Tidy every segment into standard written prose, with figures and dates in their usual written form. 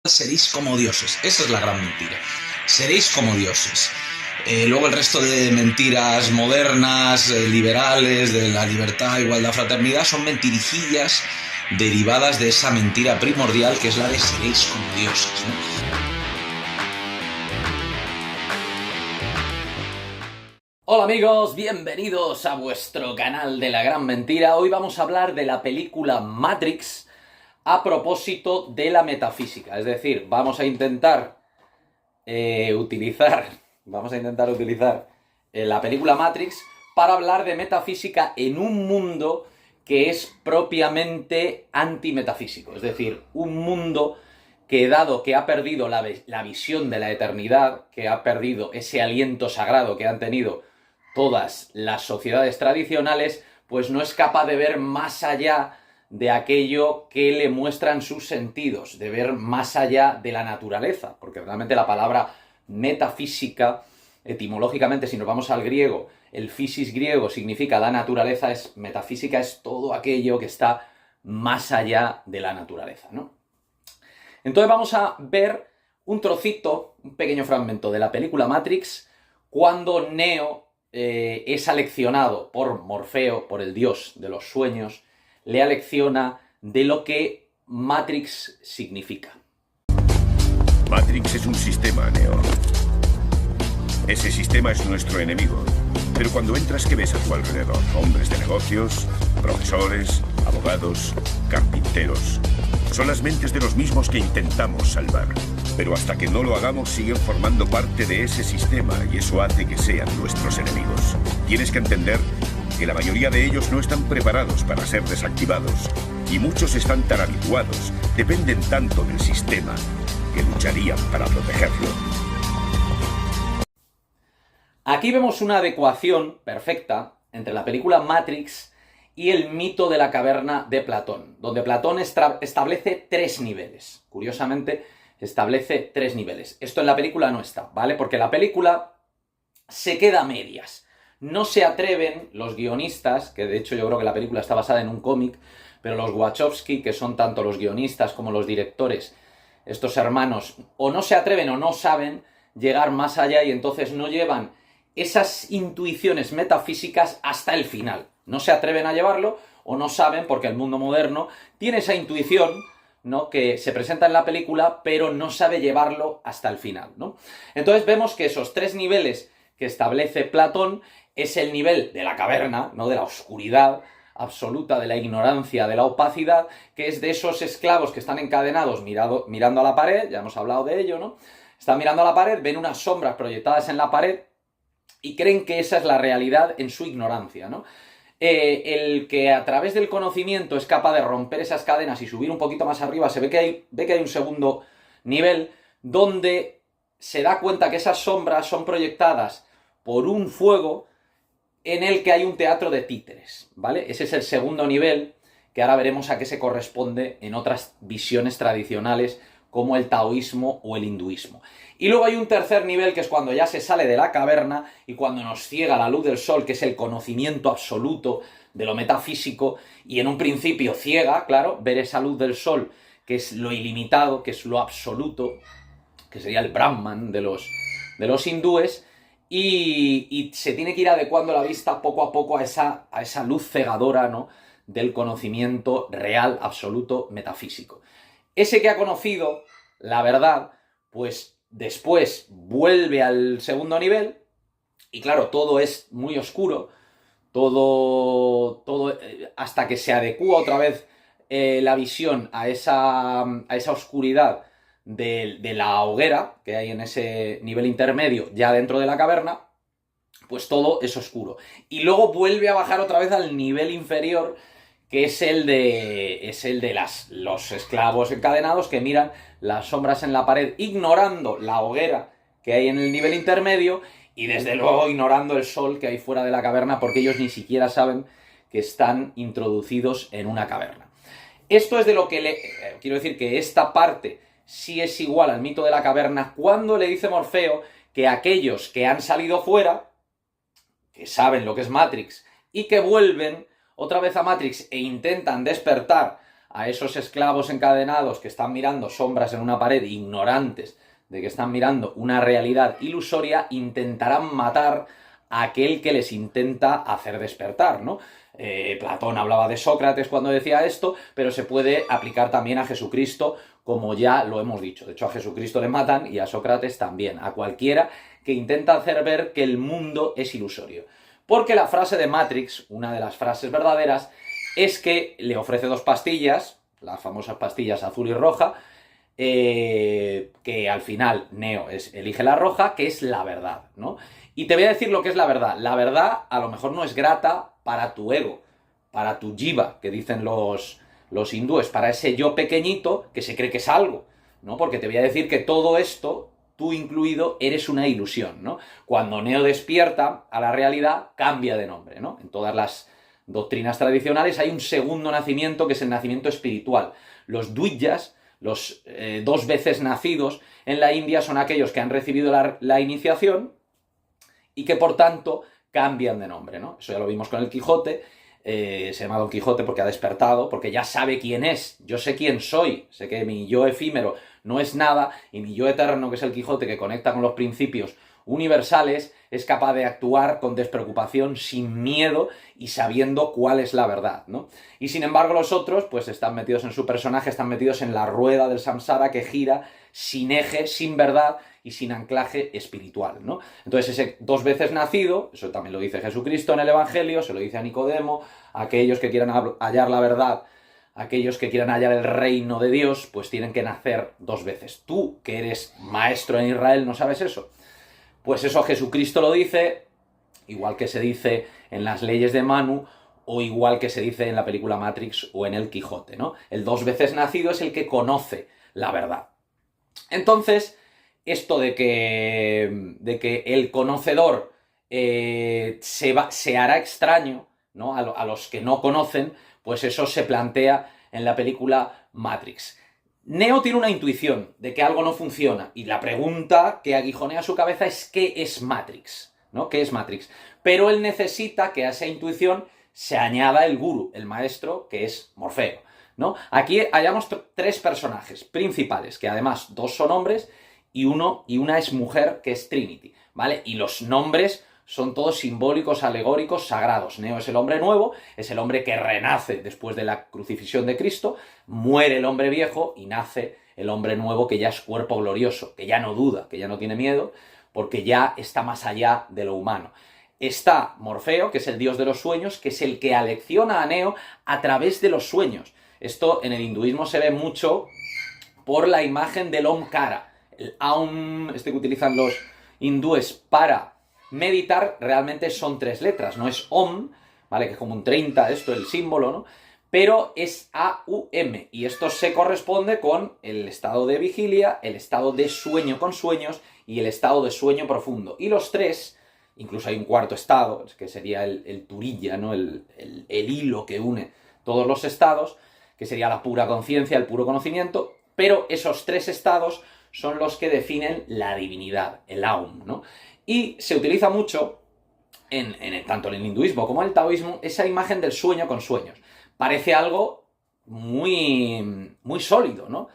seréis como dioses. Esa es la gran mentira. Seréis como dioses. Luego el resto de mentiras modernas, liberales, de la libertad, igualdad, fraternidad, son mentirijillas derivadas de esa mentira primordial que es la de seréis como dioses, ¿no? Hola amigos, bienvenidos a vuestro canal de la gran mentira. Hoy vamos a hablar de la película Matrix a propósito de la metafísica. Es decir, vamos a intentar utilizar la película Matrix para hablar de metafísica en un mundo que es propiamente antimetafísico. Es decir, un mundo que, dado que ha perdido la visión de la eternidad, que ha perdido ese aliento sagrado que han tenido todas las sociedades tradicionales, pues no es capaz de ver más allá de aquello que le muestran sus sentidos, de ver más allá de la naturaleza, porque realmente la palabra metafísica, etimológicamente, si nos vamos al griego, el physis griego significa la naturaleza, metafísica es todo aquello que está más allá de la naturaleza, ¿no? Entonces vamos a ver un trocito, un pequeño fragmento de la película Matrix, cuando Neo es aleccionado por Morfeo, por el dios de los sueños, le alecciona de lo que Matrix significa. Matrix es un sistema, Neo. Ese sistema es nuestro enemigo. Pero cuando entras, ¿qué ves a tu alrededor? Hombres de negocios, profesores, abogados, carpinteros. Son las mentes de los mismos que intentamos salvar. Pero hasta que no lo hagamos, siguen formando parte de ese sistema y eso hace que sean nuestros enemigos. Tienes que entender que la mayoría de ellos no están preparados para ser desactivados y muchos están tan habituados, dependen tanto del sistema, que lucharían para protegerlo. Aquí vemos una adecuación perfecta entre la película Matrix y el mito de la caverna de Platón, donde Platón establece 3 niveles. Curiosamente, establece 3 niveles. Esto en la película no está, ¿vale? Porque la película se queda a medias. No se atreven los guionistas, que de hecho yo creo que la película está basada en un cómic, pero los Wachowski, que son tanto los guionistas como los directores, estos hermanos, o no se atreven o no saben llegar más allá y entonces no llevan esas intuiciones metafísicas hasta el final. No se atreven a llevarlo o no saben, porque el mundo moderno tiene esa intuición, ¿no?, que se presenta en la película, pero no sabe llevarlo hasta el final, ¿no? Entonces vemos que esos 3 niveles que establece Platón es el nivel de la caverna, ¿no?, de la oscuridad absoluta, de la ignorancia, de la opacidad, que es de esos esclavos que están encadenados mirando a la pared, ya hemos hablado de ello, ¿no? Están mirando a la pared, ven unas sombras proyectadas en la pared y creen que esa es la realidad en su ignorancia, ¿no? El que a través del conocimiento es capaz de romper esas cadenas y subir un poquito más arriba, ve que hay un segundo nivel donde se da cuenta que esas sombras son proyectadas por un fuego en el que hay un teatro de títeres, ¿vale? Ese es el segundo nivel, que ahora veremos a qué se corresponde en otras visiones tradicionales como el taoísmo o el hinduismo. Y luego hay un tercer nivel, que es cuando ya se sale de la caverna y cuando nos ciega la luz del sol, que es el conocimiento absoluto de lo metafísico, y en un principio ciega, claro, ver esa luz del sol, que es lo ilimitado, que es lo absoluto, que sería el Brahman de los hindúes, y se tiene que ir adecuando la vista poco a poco a esa luz cegadora, ¿no?, del conocimiento real, absoluto, metafísico. Ese que ha conocido la verdad, pues después vuelve al segundo nivel, y claro, todo es muy oscuro, todo hasta que se adecúa otra vez la visión a esa oscuridad de la hoguera que hay en ese nivel intermedio ya dentro de la caverna, pues todo es oscuro. Y luego vuelve a bajar otra vez al nivel inferior, que es el de los esclavos encadenados que miran las sombras en la pared, ignorando la hoguera que hay en el nivel intermedio y desde luego ignorando el sol que hay fuera de la caverna, porque ellos ni siquiera saben que están introducidos en una caverna. Esto es de lo que quiero decir que esta parte sí es igual al mito de la caverna cuando le dice Morfeo que aquellos que han salido fuera, que saben lo que es Matrix y que vuelven otra vez a Matrix e intentan despertar a esos esclavos encadenados que están mirando sombras en una pared, ignorantes de que están mirando una realidad ilusoria, intentarán matar a aquel que les intenta hacer despertar, ¿no? Platón hablaba de Sócrates cuando decía esto, pero se puede aplicar también a Jesucristo, como ya lo hemos dicho. De hecho, a Jesucristo le matan y a Sócrates también, a cualquiera que intenta hacer ver que el mundo es ilusorio. Porque la frase de Matrix, una de las frases verdaderas, es que le ofrece 2 pastillas, las famosas pastillas azul y roja, que al final Neo elige la roja, que es la verdad, ¿no? Y te voy a decir lo que es la verdad. La verdad a lo mejor no es grata para tu ego, para tu jiva, que dicen los hindúes, para ese yo pequeñito que se cree que es algo, ¿no? Porque te voy a decir que todo esto, tú incluido, eres una ilusión, ¿no? Cuando Neo despierta a la realidad, cambia de nombre, ¿no? En todas las doctrinas tradicionales hay un segundo nacimiento, que es el nacimiento espiritual. Los Dwijas, los 2 veces nacidos en la India, son aquellos que han recibido la iniciación y que por tanto cambian de nombre, ¿no? Eso ya lo vimos con el Quijote. Se llama Don Quijote porque ha despertado, porque ya sabe quién es. Yo sé quién soy, sé que mi yo efímero no es nada, y mi yo eterno, que es el Quijote, que conecta con los principios universales, es capaz de actuar con despreocupación, sin miedo y sabiendo cuál es la verdad, ¿no? Y sin embargo los otros pues están metidos en su personaje, están metidos en la rueda del samsara que gira sin eje, sin verdad y sin anclaje espiritual, ¿no? Entonces ese 2 veces nacido, eso también lo dice Jesucristo en el Evangelio, se lo dice a Nicodemo, a aquellos que quieran hallar la verdad, aquellos que quieran hallar el reino de Dios, pues tienen que nacer 2 veces. Tú, que eres maestro en Israel, ¿no sabes eso? Pues eso Jesucristo lo dice, igual que se dice en las leyes de Manu, o igual que se dice en la película Matrix o en el Quijote, ¿no? El 2 veces nacido es el que conoce la verdad. Entonces, esto de que el conocedor se hará extraño, ¿no? A los que no conocen, pues eso se plantea en la película Matrix. Neo tiene una intuición de que algo no funciona, y la pregunta que aguijonea su cabeza es ¿qué es Matrix? ¿No? ¿Qué es Matrix? Pero él necesita que a esa intuición se añada el gurú, el maestro, que es Morfeo, ¿no? Aquí hallamos 3 personajes principales, que además 2 son hombres y una es mujer, que es Trinity, ¿vale? Y los nombres son todos simbólicos, alegóricos, sagrados. Neo es el hombre nuevo, es el hombre que renace después de la crucifixión de Cristo, muere el hombre viejo y nace el hombre nuevo, que ya es cuerpo glorioso, que ya no duda, que ya no tiene miedo, porque ya está más allá de lo humano. Está Morfeo, que es el dios de los sueños, que es el que alecciona a Neo a través de los sueños. Esto en el hinduismo se ve mucho por la imagen del Omkara. El Aum, que utilizan los hindúes para meditar, realmente son 3 letras, no es Om, ¿vale? Que es como un 30, esto, el símbolo, ¿no? Pero es A-U-M, y esto se corresponde con el estado de vigilia, el estado de sueño con sueños y el estado de sueño profundo. Y los 3, incluso hay un 4.º estado, que sería el turilla, ¿no? El hilo que une todos los estados, que sería la pura conciencia, el puro conocimiento, pero esos 3 estados son los que definen la divinidad, el Aum, ¿no? Y se utiliza mucho, tanto en el hinduismo como en el taoísmo, esa imagen del sueño con sueños. Parece algo muy, muy sólido, ¿no?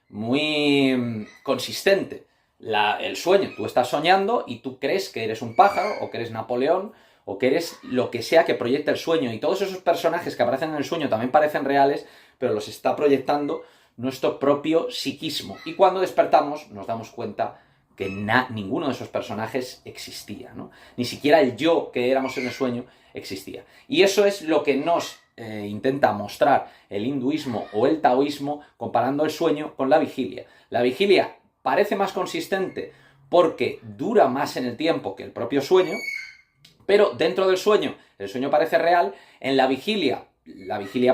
Muy consistente. El sueño, tú estás soñando y tú crees que eres un pájaro, o que eres Napoleón, o que eres lo que sea que proyecta el sueño. Y todos esos personajes que aparecen en el sueño también parecen reales, pero los está proyectando nuestro propio psiquismo. Y cuando despertamos nos damos cuenta que ninguno de esos personajes existía, ¿no? Ni siquiera el yo que éramos en el sueño existía. Y eso es lo que nos intenta mostrar el hinduismo o el taoísmo comparando el sueño con la vigilia. La vigilia parece más consistente porque dura más en el tiempo que el propio sueño, pero dentro del sueño, el sueño parece real. En la vigilia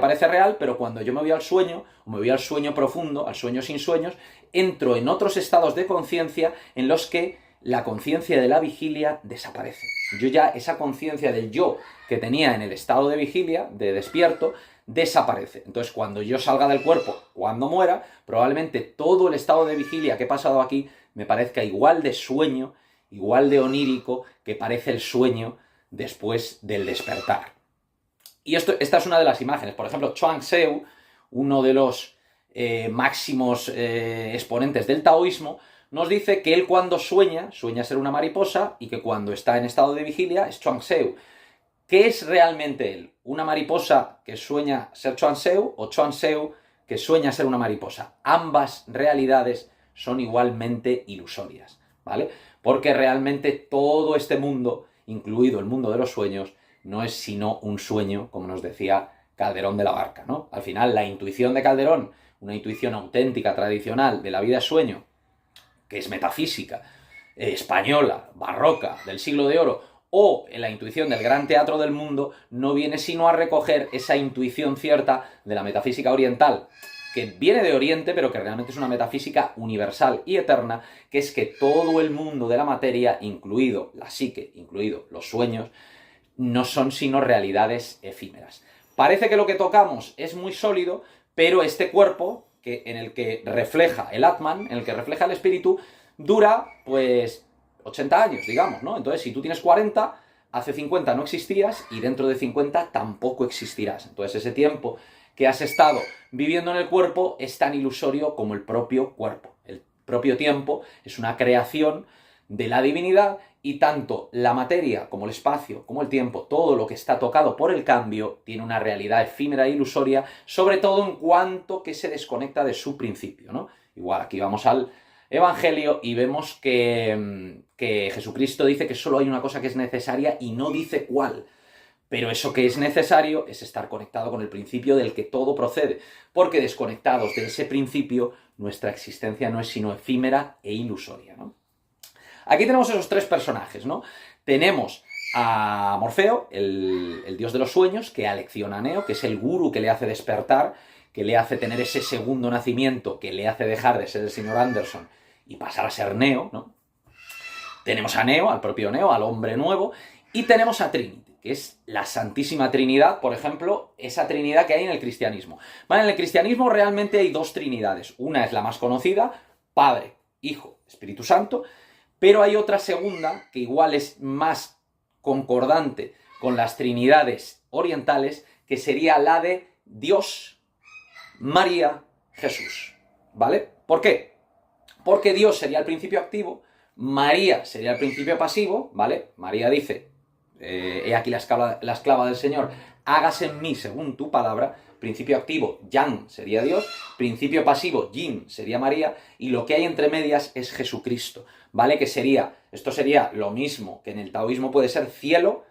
parece real, pero cuando yo me voy al sueño, o me voy al sueño profundo, al sueño sin sueños, entro en otros estados de conciencia en los que la conciencia de la vigilia desaparece. Yo ya, esa conciencia del yo que tenía en el estado de vigilia, de despierto, desaparece. Entonces, cuando yo salga del cuerpo, cuando muera, probablemente todo el estado de vigilia que he pasado aquí me parezca igual de sueño, igual de onírico que parece el sueño después del despertar. Y esta es una de las imágenes. Por ejemplo, Chuang Tzu, uno de los máximos exponentes del taoísmo, nos dice que él cuando sueña ser una mariposa y que cuando está en estado de vigilia es Chuang Tzu. ¿Qué es realmente él? ¿Una mariposa que sueña ser Chuang Tzu o Chuang Tzu que sueña ser una mariposa? Ambas realidades son igualmente ilusorias, ¿vale? Porque realmente todo este mundo, incluido el mundo de los sueños, no es sino un sueño, como nos decía Calderón de la Barca, ¿no? Al final, la intuición de Calderón, una intuición auténtica, tradicional, de la vida sueño, que es metafísica, española, barroca, del siglo de oro, o la intuición del gran teatro del mundo, no viene sino a recoger esa intuición cierta de la metafísica oriental, que viene de Oriente, pero que realmente es una metafísica universal y eterna, que es que todo el mundo de la materia, incluido la psique, incluido los sueños, no son sino realidades efímeras. Parece que lo que tocamos es muy sólido, pero este cuerpo, en el que refleja el Atman, en el que refleja el espíritu, dura, pues, 80 años, digamos, ¿no? Entonces, si tú tienes 40, hace 50 no existías y dentro de 50 tampoco existirás. Entonces, ese tiempo que has estado viviendo en el cuerpo es tan ilusorio como el propio cuerpo. El propio tiempo es una creación de la divinidad y tanto la materia como el espacio, como el tiempo, todo lo que está tocado por el cambio, tiene una realidad efímera e ilusoria, sobre todo en cuanto que se desconecta de su principio, ¿no? Igual, aquí vamos al Evangelio y vemos que Jesucristo dice que solo hay una cosa que es necesaria y no dice cuál. Pero eso que es necesario es estar conectado con el principio del que todo procede, porque desconectados de ese principio, nuestra existencia no es sino efímera e ilusoria, ¿no? Aquí tenemos esos tres personajes, ¿no? Tenemos a Morfeo, el dios de los sueños, que alecciona a Neo, que es el gurú que le hace despertar, que le hace tener ese segundo nacimiento, que le hace dejar de ser el señor Anderson y pasar a ser Neo, ¿no? Tenemos a Neo, al propio Neo, al hombre nuevo, y tenemos a Trinity, que es la Santísima Trinidad, por ejemplo, esa Trinidad que hay en el cristianismo. Vale, en el cristianismo realmente hay dos Trinidades. Una es la más conocida, Padre, Hijo, Espíritu Santo, pero hay otra segunda, que igual es más concordante con las Trinidades orientales, que sería la de Dios, María, Jesús, ¿vale? ¿Por qué? Porque Dios sería el principio activo, María sería el principio pasivo, ¿vale? María dice, he aquí la esclava del Señor, hágase en mí según tu palabra. Principio activo, Yang sería Dios, principio pasivo, Yin sería María, y lo que hay entre medias es Jesucristo, ¿vale? Que esto sería lo mismo que en el taoísmo puede ser cielo,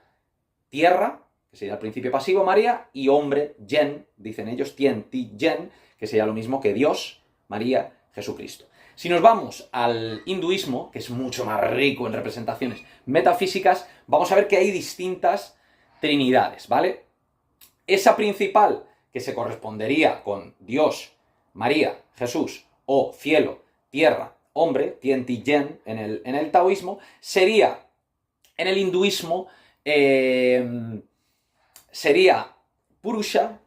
tierra, que sería el principio pasivo, María, y hombre, Yen, dicen ellos, Tien, Ti, Yen, que sería lo mismo que Dios, María, Jesucristo. Si nos vamos al hinduismo, que es mucho más rico en representaciones metafísicas, vamos a ver que hay distintas trinidades, ¿vale? Esa principal, que se correspondería con Dios, María, Jesús, o cielo, tierra, hombre, Tien, Ti, Yen, en el taoísmo, sería, en el hinduismo, sería Purusha,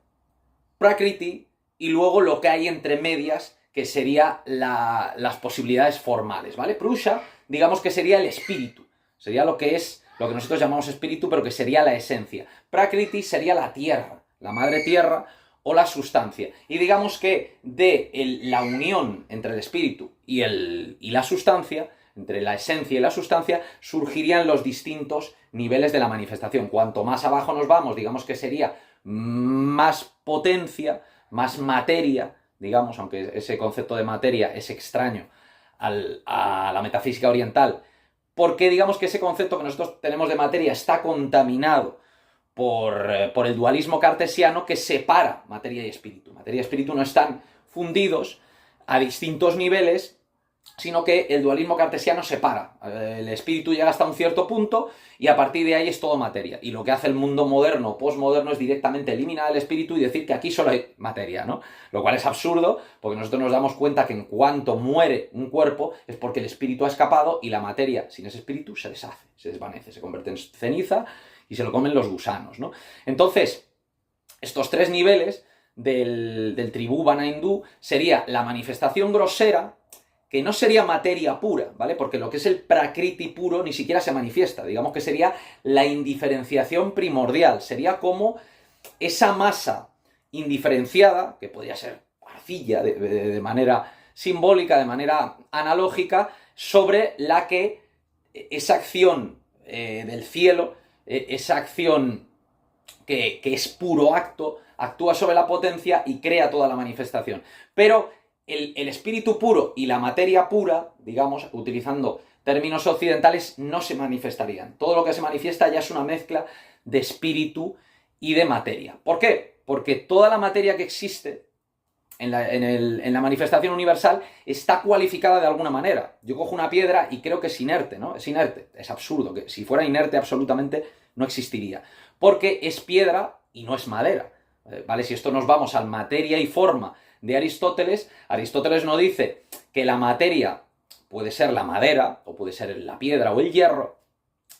Prakriti, y luego lo que hay entre medias, que sería las posibilidades formales, ¿vale? Purusha, digamos que sería el espíritu, sería lo que nosotros llamamos espíritu, pero que sería la esencia. Prakriti sería la tierra, la madre tierra o la sustancia. Y digamos que de la unión entre el espíritu y la sustancia, entre la esencia y la sustancia, surgirían los distintos niveles de la manifestación. Cuanto más abajo nos vamos, digamos que sería más potencia, más materia, digamos, aunque ese concepto de materia es extraño a la metafísica oriental, porque digamos que ese concepto que nosotros tenemos de materia está contaminado por el dualismo cartesiano que separa materia y espíritu. Materia y espíritu no están fundidos a distintos niveles, sino que el dualismo cartesiano separa. El espíritu llega hasta un cierto punto y a partir de ahí es todo materia. Y lo que hace el mundo moderno o posmoderno es directamente eliminar el espíritu y decir que aquí solo hay materia, ¿no? Lo cual es absurdo, porque nosotros nos damos cuenta que en cuanto muere un cuerpo es porque el espíritu ha escapado y la materia sin ese espíritu se deshace, se desvanece, se convierte en ceniza y se lo comen los gusanos, ¿no? Entonces, estos tres niveles del tribhuvana hindú sería la manifestación grosera, que no sería materia pura, ¿vale? Porque lo que es el prakriti puro ni siquiera se manifiesta. Digamos que sería la indiferenciación primordial. Sería como esa masa indiferenciada, que podría ser arcilla de manera simbólica, de manera analógica, sobre la que esa acción del cielo, esa acción que es puro acto, actúa sobre la potencia y crea toda la manifestación. Pero el espíritu puro y la materia pura, digamos, utilizando términos occidentales, no se manifestarían. Todo lo que se manifiesta ya es una mezcla de espíritu y de materia. ¿Por qué? Porque toda la materia que existe en la manifestación universal está cualificada de alguna manera. Yo cojo una piedra y creo que es inerte, ¿no? Es inerte. Es absurdo, que si fuera inerte absolutamente no existiría. Porque es piedra y no es madera. ¿Vale? Si esto nos vamos al materia y forma de Aristóteles, Aristóteles nos dice que la materia puede ser la madera, o puede ser la piedra o el hierro,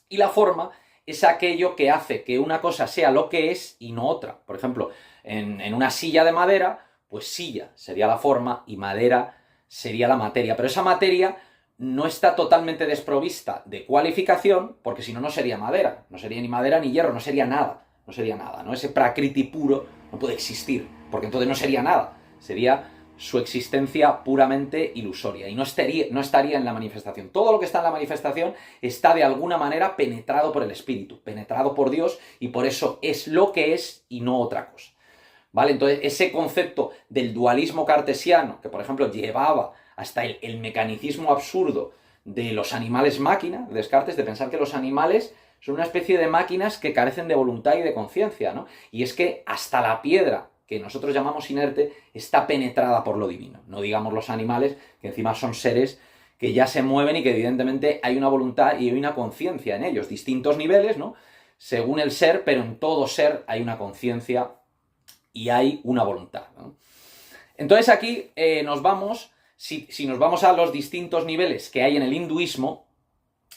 y la forma es aquello que hace que una cosa sea lo que es y no otra. Por ejemplo, en una silla de madera, pues silla sería la forma y madera sería la materia. Pero esa materia no está totalmente desprovista de cualificación, porque si no, no sería madera. No sería ni madera ni hierro, no sería nada. No sería nada, ¿no? Ese prakriti puro no puede existir, porque entonces no sería nada. Sería su existencia puramente ilusoria y no estaría en la manifestación. Todo lo que está en la manifestación está de alguna manera penetrado por el espíritu, penetrado por Dios, y por eso es lo que es y no otra cosa. ¿Vale? Entonces, ese concepto del dualismo cartesiano, que por ejemplo llevaba hasta el mecanicismo absurdo de los animales máquina, de Descartes, de pensar que los animales son una especie de máquinas que carecen de voluntad y de conciencia, ¿no? Y es que hasta la piedra, que nosotros llamamos inerte, está penetrada por lo divino. No digamos los animales, que encima son seres que ya se mueven y que evidentemente hay una voluntad y hay una conciencia en ellos. Distintos niveles, ¿no? Según el ser, pero en todo ser hay una conciencia y hay una voluntad, ¿no? Entonces aquí nos vamos, si nos vamos a los distintos niveles que hay en el hinduismo,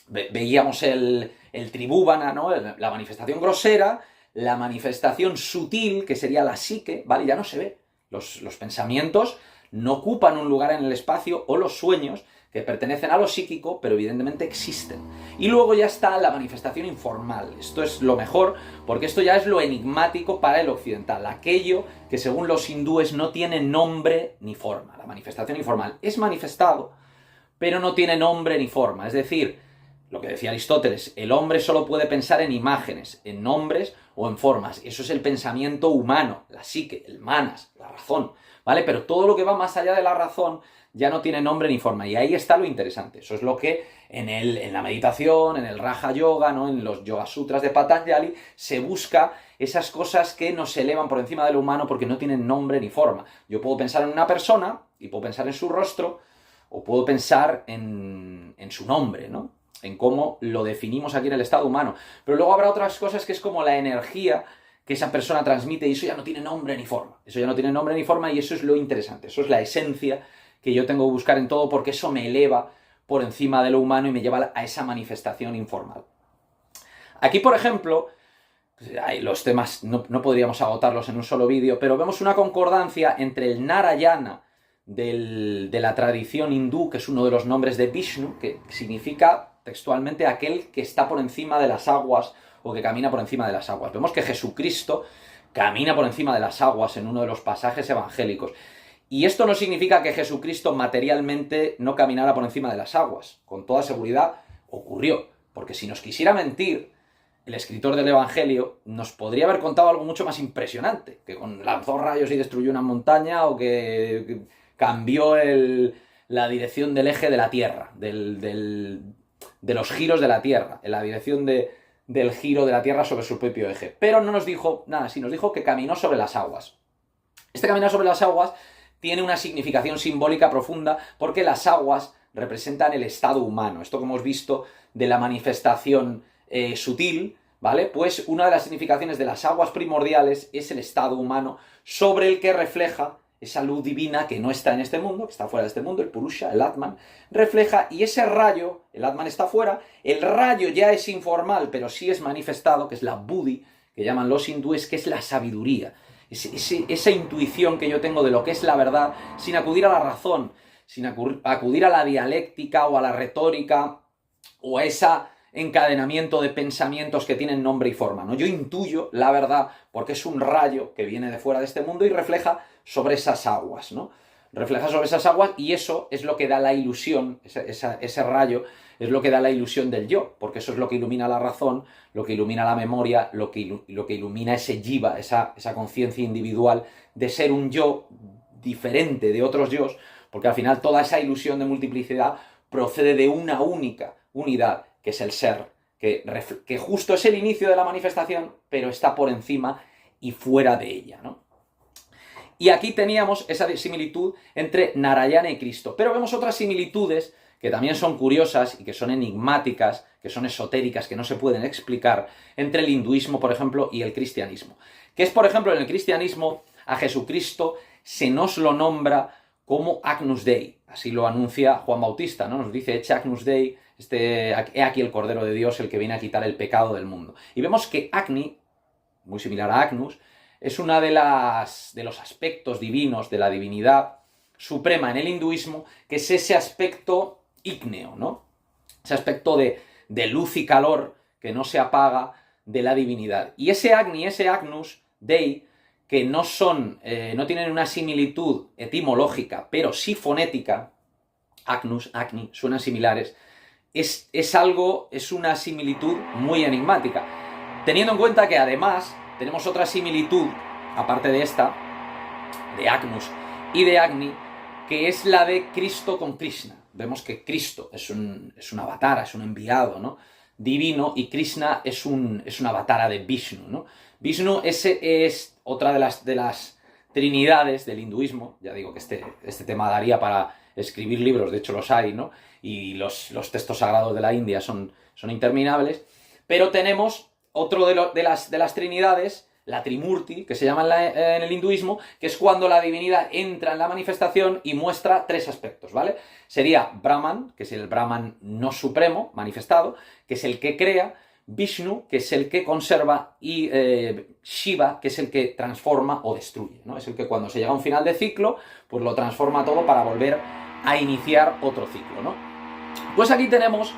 veíamos el tribhuvana, ¿no? La manifestación grosera, la manifestación sutil, que sería la psique, ¿vale? Ya no se ve. Los pensamientos no ocupan un lugar en el espacio, o los sueños, que pertenecen a lo psíquico, pero evidentemente existen. Y luego ya está la manifestación informal. Esto es lo mejor, porque esto ya es lo enigmático para el occidental. Aquello que según los hindúes no tiene nombre ni forma. La manifestación informal es manifestado, pero no tiene nombre ni forma. Es decir, lo que decía Aristóteles, el hombre solo puede pensar en imágenes, en nombres o en formas. Eso es el pensamiento humano, la psique, el manas, la razón, ¿vale? Pero todo lo que va más allá de la razón ya no tiene nombre ni forma. Y ahí está lo interesante. Eso es lo que en la meditación, en el Raja Yoga, ¿no? En los Yoga Sutras de Patanjali, se busca esas cosas que nos elevan por encima de lo humano porque no tienen nombre ni forma. Yo puedo pensar en una persona y puedo pensar en su rostro, o puedo pensar en su nombre, ¿no? En cómo lo definimos aquí en el estado humano. Pero luego habrá otras cosas que es como la energía que esa persona transmite, y eso ya no tiene nombre ni forma. Eso ya no tiene nombre ni forma, y eso es lo interesante. Eso es la esencia que yo tengo que buscar en todo, porque eso me eleva por encima de lo humano y me lleva a esa manifestación informal. Aquí, por ejemplo, los temas no podríamos agotarlos en un solo vídeo, pero vemos una concordancia entre el Narayana de la tradición hindú, que es uno de los nombres de Vishnu, que significa textualmente aquel que está por encima de las aguas, o que camina por encima de las aguas. Vemos que Jesucristo camina por encima de las aguas en uno de los pasajes evangélicos. Y esto no significa que Jesucristo materialmente no caminara por encima de las aguas. Con toda seguridad ocurrió. Porque si nos quisiera mentir, el escritor del Evangelio nos podría haber contado algo mucho más impresionante. Que lanzó rayos y destruyó una montaña, o que cambió la dirección del eje de la Tierra, de los giros de la Tierra, en la dirección del giro de la Tierra sobre su propio eje. Pero no nos dijo nada, sí nos dijo que caminó sobre las aguas. Este caminar sobre las aguas tiene una significación simbólica profunda, porque las aguas representan el estado humano. Esto que hemos visto de la manifestación sutil, ¿vale? Pues una de las significaciones de las aguas primordiales es el estado humano, sobre el que refleja esa luz divina que no está en este mundo, que está fuera de este mundo, el Purusha, el Atman, refleja, y ese rayo, el Atman está fuera, el rayo ya es informal, pero sí es manifestado, que es la Buddhi, que llaman los hindúes, que es la sabiduría. Esa intuición que yo tengo de lo que es la verdad, sin acudir a la razón, sin acudir a la dialéctica o a la retórica, o a esa encadenamiento de pensamientos que tienen nombre y forma, ¿no? Yo intuyo la verdad porque es un rayo que viene de fuera de este mundo y refleja sobre esas aguas, ¿no? Refleja sobre esas aguas y eso es lo que da la ilusión, ese rayo es lo que da la ilusión del yo, porque eso es lo que ilumina la razón, lo que ilumina la memoria, lo que ilumina ese jiva, esa conciencia individual de ser un yo diferente de otros yos, porque al final toda esa ilusión de multiplicidad procede de una única unidad, que es el ser, que justo es el inicio de la manifestación, pero está por encima y fuera de ella, ¿no? Y aquí teníamos esa similitud entre Narayana y Cristo, pero vemos otras similitudes que también son curiosas y que son enigmáticas, que son esotéricas, que no se pueden explicar, entre el hinduismo, por ejemplo, y el cristianismo. Que es, por ejemplo, en el cristianismo a Jesucristo se nos lo nombra como Agnus Dei, así lo anuncia Juan Bautista, ¿no? Nos dice, Ecce Agnus Dei, he aquí el Cordero de Dios, el que viene a quitar el pecado del mundo. Y vemos que Agni, muy similar a Agnus, es una de los aspectos divinos de la divinidad suprema en el hinduismo, que es ese aspecto ígneo, ¿no? Ese aspecto de luz y calor que no se apaga de la divinidad. Y ese Agni, ese Agnus Dei, que no tienen una similitud etimológica, pero sí fonética, Agnus, Agni, suenan similares, es una similitud muy enigmática. Teniendo en cuenta que además tenemos otra similitud, aparte de esta, de Agnus y de Agni, que es la de Cristo con Krishna. Vemos que Cristo es un avatara, es un enviado, ¿no?, divino, y Krishna es una avatara de Vishnu, ¿no? Vishnu es otra de las trinidades del hinduismo. Ya digo que este tema daría para escribir libros, de hecho los hay, ¿no? Y los textos sagrados de la India son interminables, pero tenemos otro de las trinidades, la Trimurti, que se llama en el hinduismo, que es cuando la divinidad entra en la manifestación y muestra tres aspectos, ¿vale? Sería Brahman, que es el Brahman no supremo, manifestado, que es el que crea, Vishnu, que es el que conserva, y Shiva, que es el que transforma o destruye, ¿no? Es el que cuando se llega a un final de ciclo, pues lo transforma todo para volver a iniciar otro ciclo, ¿no? Pues aquí tenemos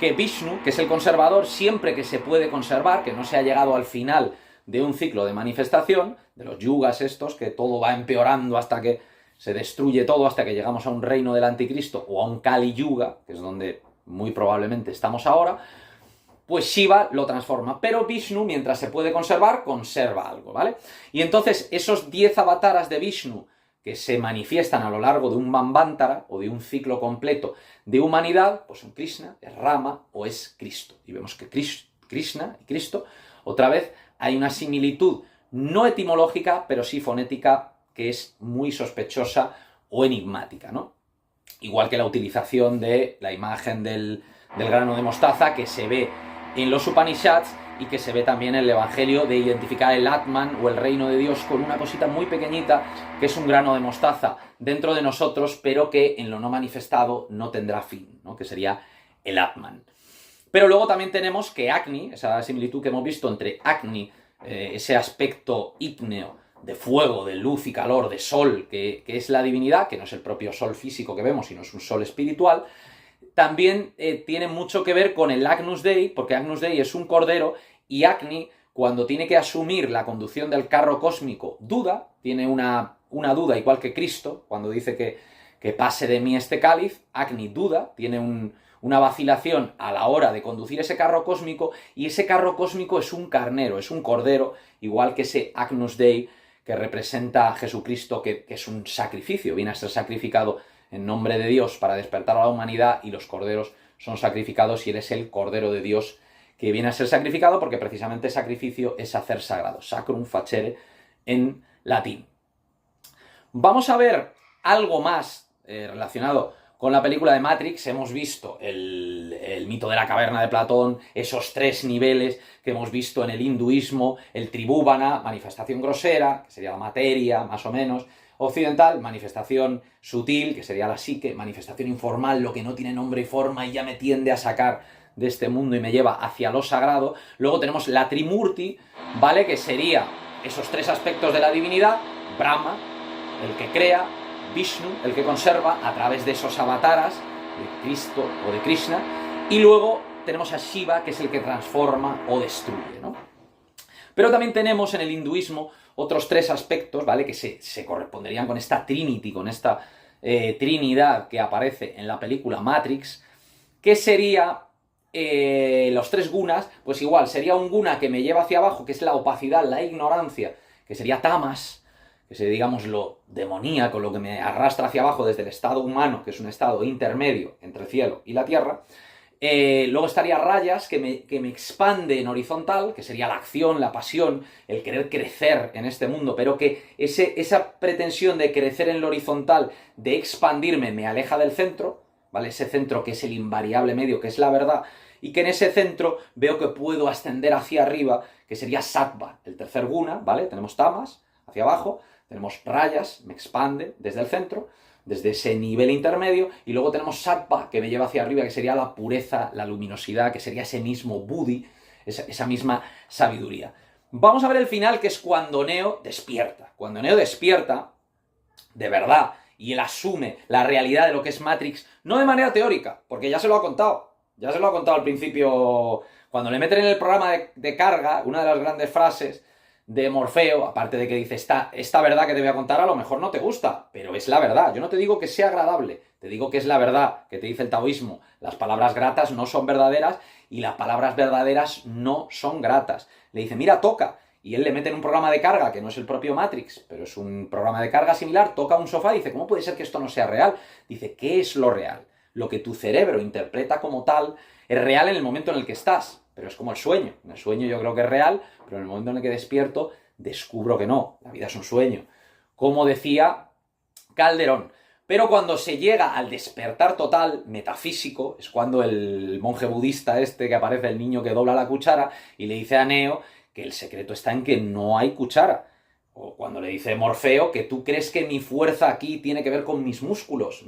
que Vishnu, que es el conservador, siempre que se puede conservar, que no se ha llegado al final de un ciclo de manifestación, de los yugas estos, que todo va empeorando hasta que se destruye todo, hasta que llegamos a un reino del anticristo o a un Kali Yuga, que es donde muy probablemente estamos ahora, pues Shiva lo transforma, pero Vishnu, mientras se puede conservar, conserva algo, ¿vale? Y entonces esos 10 avataras de Vishnu que se manifiestan a lo largo de un Manvantara o de un ciclo completo de humanidad, pues son Krishna, es Rama o es Cristo. Y vemos que Krishna y Cristo, otra vez, hay una similitud no etimológica, pero sí fonética, que es muy sospechosa o enigmática, ¿no? Igual que la utilización de la imagen del grano de mostaza, que se ve en los Upanishads y que se ve también en el Evangelio, de identificar el Atman o el reino de Dios con una cosita muy pequeñita, que es un grano de mostaza dentro de nosotros, pero que en lo no manifestado no tendrá fin, ¿no?, que sería el Atman. Pero luego también tenemos que Agni, esa similitud que hemos visto entre Agni, ese aspecto ígneo de fuego, de luz y calor, de sol, que es la divinidad, que no es el propio sol físico que vemos, sino es un sol espiritual, también tiene mucho que ver con el Agnus Dei, porque Agnus Dei es un cordero, y Agni, cuando tiene que asumir la conducción del carro cósmico, duda, tiene una duda, igual que Cristo, cuando dice que pase de mí este cáliz, Agni duda, tiene una vacilación a la hora de conducir ese carro cósmico, y ese carro cósmico es un carnero, es un cordero, igual que ese Agnus Dei que representa a Jesucristo, que es un sacrificio, viene a ser sacrificado en nombre de Dios para despertar a la humanidad, y los corderos son sacrificados y Él es el Cordero de Dios que viene a ser sacrificado, porque precisamente sacrificio es hacer sagrado, sacrum facere en latín. Vamos a ver algo más relacionado con la película de Matrix. Hemos visto el mito de la caverna de Platón, esos 3 niveles que hemos visto en el hinduismo, el tribhuvana, manifestación grosera, que sería la materia, más o menos, occidental, manifestación sutil, que sería la psique, manifestación informal, lo que no tiene nombre y forma y ya me tiende a sacar de este mundo y me lleva hacia lo sagrado. Luego tenemos la Trimurti, ¿vale?, que sería esos 3 aspectos de la divinidad: Brahma, el que crea, Vishnu, el que conserva a través de esos avataras de Cristo o de Krishna, y luego tenemos a Shiva, que es el que transforma o destruye, ¿no? Pero también tenemos en el hinduismo otros 3 aspectos, ¿vale? Que se corresponderían con esta Trinity, con esta Trinidad que aparece en la película Matrix, que sería los 3 gunas. Pues igual, sería un guna que me lleva hacia abajo, que es la opacidad, la ignorancia, que sería tamas, que sería, digamos, lo demoníaco, lo que me arrastra hacia abajo desde el estado humano, que es un estado intermedio entre el cielo y la tierra. Luego estaría rayas, que me expande en horizontal, que sería la acción, la pasión, el querer crecer en este mundo, pero que esa pretensión de crecer en lo horizontal, de expandirme, me aleja del centro, ¿vale? Ese centro que es el invariable medio, que es la verdad, y que en ese centro veo que puedo ascender hacia arriba, que sería sattva, el tercer guna, ¿vale? Tenemos tamas hacia abajo, tenemos rayas, me expande desde el centro, desde ese nivel intermedio, y luego tenemos sattva, que me lleva hacia arriba, que sería la pureza, la luminosidad, que sería ese mismo buddhi, esa misma sabiduría. Vamos a ver el final, que es cuando Neo despierta. Cuando Neo despierta, de verdad, y él asume la realidad de lo que es Matrix, no de manera teórica, porque ya se lo ha contado. Ya se lo ha contado al principio, cuando le meten en el programa de carga, una de las grandes frases de Morfeo, aparte de que dice, esta verdad que te voy a contar a lo mejor no te gusta, pero es la verdad. Yo no te digo que sea agradable, te digo que es la verdad, que te dice el taoísmo. Las palabras gratas no son verdaderas y las palabras verdaderas no son gratas. Le dice, mira, toca. Y él le mete en un programa de carga, que no es el propio Matrix, pero es un programa de carga similar, toca un sofá y dice, ¿cómo puede ser que esto no sea real? Dice, ¿qué es lo real? Lo que tu cerebro interpreta como tal es real en el momento en el que estás, pero es como el sueño. En el sueño yo creo que es real, pero en el momento en el que despierto descubro que no, la vida es un sueño. Como decía Calderón. Pero cuando se llega al despertar total, metafísico, es cuando el monje budista este que aparece, el niño que dobla la cuchara, y le dice a Neo que el secreto está en que no hay cuchara. O cuando le dice Morfeo que tú crees que mi fuerza aquí tiene que ver con mis músculos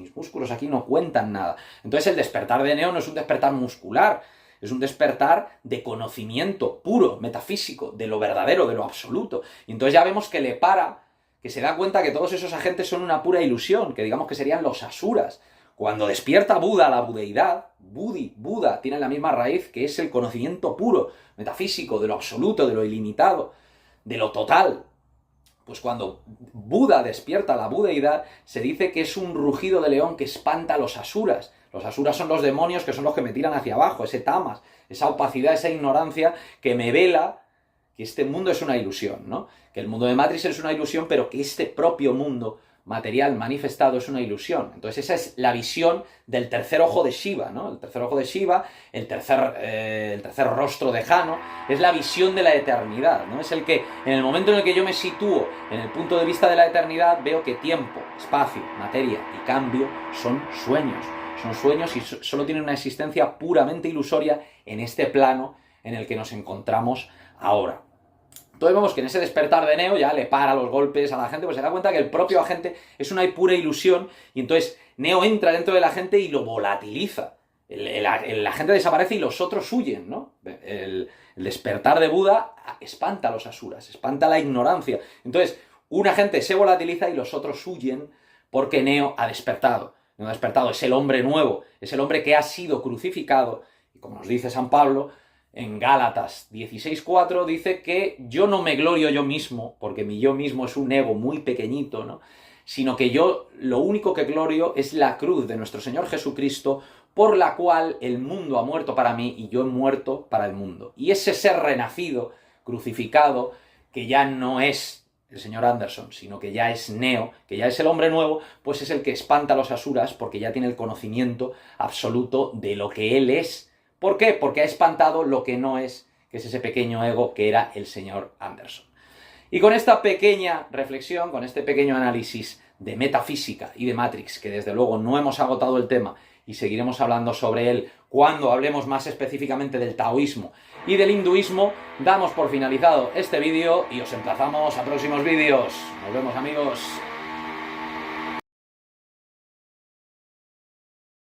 aquí no cuentan nada. Entonces el despertar de Neo no es un despertar muscular, es un despertar de conocimiento puro, metafísico, de lo verdadero, de lo absoluto. Y entonces ya vemos que le para, que se da cuenta que todos esos agentes son una pura ilusión, que digamos que serían los asuras. Cuando despierta Buda, la budeidad, Buda, tiene la misma raíz, que es el conocimiento puro, metafísico, de lo absoluto, de lo ilimitado, de lo total. Pues cuando Buda despierta la budeidad, se dice que es un rugido de león que espanta a los asuras. Los asuras son los demonios, que son los que me tiran hacia abajo, ese tamas, esa opacidad, esa ignorancia que me vela que este mundo es una ilusión, ¿no? Que el mundo de Matrix es una ilusión, pero que este propio mundo material manifestado es una ilusión. Entonces esa es la visión del tercer ojo de Shiva, ¿no? El tercer ojo de Shiva, el tercer rostro de Jano, es la visión de la eternidad, ¿no? Es el que, en el momento en el que yo me sitúo en el punto de vista de la eternidad, veo que tiempo, espacio, materia y cambio son sueños. Son sueños y solo tienen una existencia puramente ilusoria en este plano en el que nos encontramos ahora. Entonces vemos que en ese despertar de Neo ya le para los golpes a la gente, pues se da cuenta que el propio agente es una pura ilusión, y entonces Neo entra dentro del agente y lo volatiliza. El agente desaparece y los otros huyen, ¿no? El despertar de Buda espanta a los asuras, espanta la ignorancia. Entonces un agente se volatiliza y los otros huyen porque Neo ha despertado. Neo ha despertado, es el hombre nuevo, es el hombre que ha sido crucificado, y como nos dice San Pablo, en Gálatas 16:4 dice que yo no me glorio yo mismo, porque mi yo mismo es un ego muy pequeñito, ¿no? Sino que yo lo único que glorio es la cruz de nuestro Señor Jesucristo, por la cual el mundo ha muerto para mí y yo he muerto para el mundo. Y ese ser renacido, crucificado, que ya no es el señor Anderson, sino que ya es Neo, que ya es el hombre nuevo, pues es el que espanta a los asuras porque ya tiene el conocimiento absoluto de lo que él es. ¿Por qué? Porque ha espantado lo que no es, que es ese pequeño ego que era el señor Anderson. Y con esta pequeña reflexión, con este pequeño análisis de metafísica y de Matrix, que desde luego no hemos agotado el tema y seguiremos hablando sobre él cuando hablemos más específicamente del taoísmo y del hinduismo, damos por finalizado este vídeo y os emplazamos a próximos vídeos. Nos vemos, amigos.